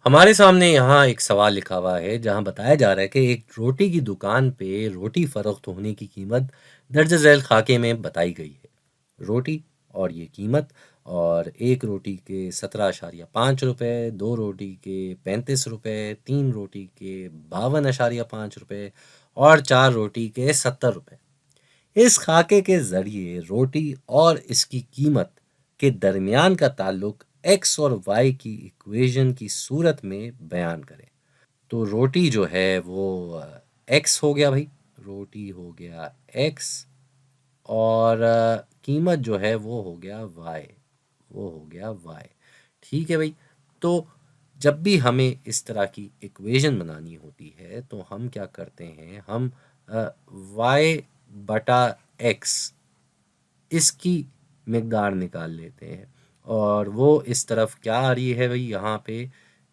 हमारे सामने यहाँ एक सवाल लिखा हुआ है जहाँ बताया जा रहा है कि एक रोटी की दुकान पे रोटी फरोख्त होने की कीमत दर्ज झैल खाके में बताई गई है। रोटी और ये कीमत, और एक रोटी के 17.5 रुपये, दो रोटी के 35 रुपये, तीन रोटी के 52.5 रुपये और चार रोटी के 70 रुपये। इस खाके के जरिए रोटी और इसकी कीमत के दरमियान का ताल्लुक एक्स और वाई की इक्वेशन की सूरत में बयान करें। तो रोटी जो है वो एक्स हो गया भाई, रोटी हो गया एक्स, और कीमत जो है वो हो गया वाई, वो हो गया वाई। ठीक है भाई। तो जब भी हमें इस तरह की इक्वेशन बनानी होती है तो हम क्या करते हैं, हम वाई बटा एक्स इसकी मिकदार निकाल लेते हैं। और वो इस तरफ क्या आ रही है भाई, यहाँ पे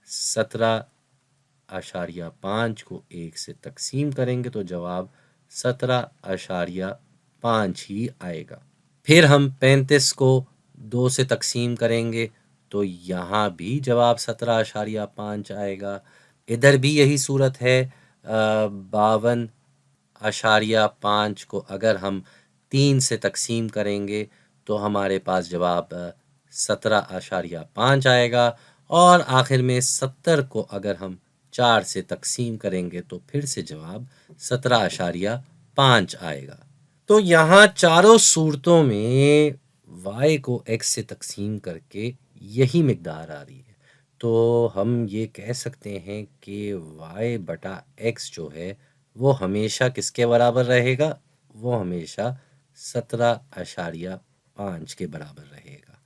17.5 को एक से तकसीम करेंगे तो जवाब 17.5 ही आएगा। फिर हम 35 को 2 से तकसीम करेंगे तो यहाँ भी जवाब 17.5 आएगा। इधर भी यही सूरत है। 52.5 को अगर हम 3 से तकसीम करेंगे तो हमारे पास जवाब 17.5 आएगा। और आखिर में 70 को अगर हम 4 से तकसीम करेंगे तो फिर से जवाब 17.5 आएगा। तो यहाँ चारों सूरतों में y को x से तकसीम करके यही मिकदार आ रही है। तो हम ये कह सकते हैं कि y बटा x जो है वो हमेशा किसके बराबर रहेगा, वो हमेशा 17.5 के बराबर रहेगा।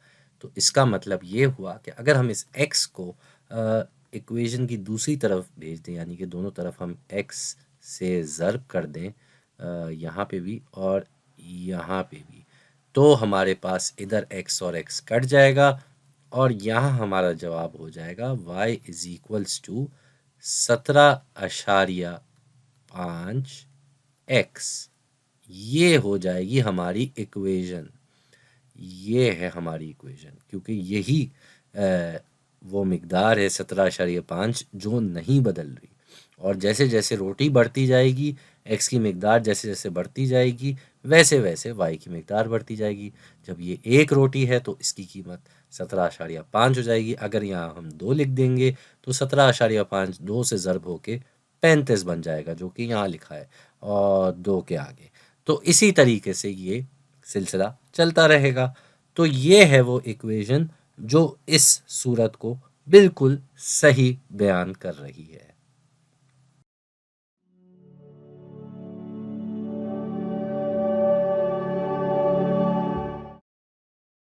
तो इसका मतलब ये हुआ कि अगर हम इस x को इक्वेशन की दूसरी तरफ भेज दें, यानी कि दोनों तरफ हम x से ज़र्ब कर दें, यहाँ पे भी और यहाँ पे भी, तो हमारे पास इधर x और x कट जाएगा और यहाँ हमारा जवाब हो जाएगा y is equals to 17.5 x। ये हो जाएगी हमारी इक्वेशन, ये है हमारी इक्वेशन, क्योंकि यही वो मिकदार है 17.5 जो नहीं बदल रही। और जैसे जैसे रोटी बढ़ती जाएगी, एक्स की मिकदार जैसे जैसे बढ़ती जाएगी, वैसे वैसे वाई की मिकदार बढ़ती जाएगी। जब ये एक रोटी है तो इसकी कीमत 17.5 हो जाएगी। अगर यहाँ हम 2 लिख देंगे तो 17.5 2 से ज़र्ब होके 35 बन जाएगा, जो कि यहाँ लिखा है, और 2 के आगे। तो इसी तरीके से ये सिलसिला चलता रहेगा। तो ये है वो इक्वेशन जो इस सूरत को बिल्कुल सही बयान कर रही है।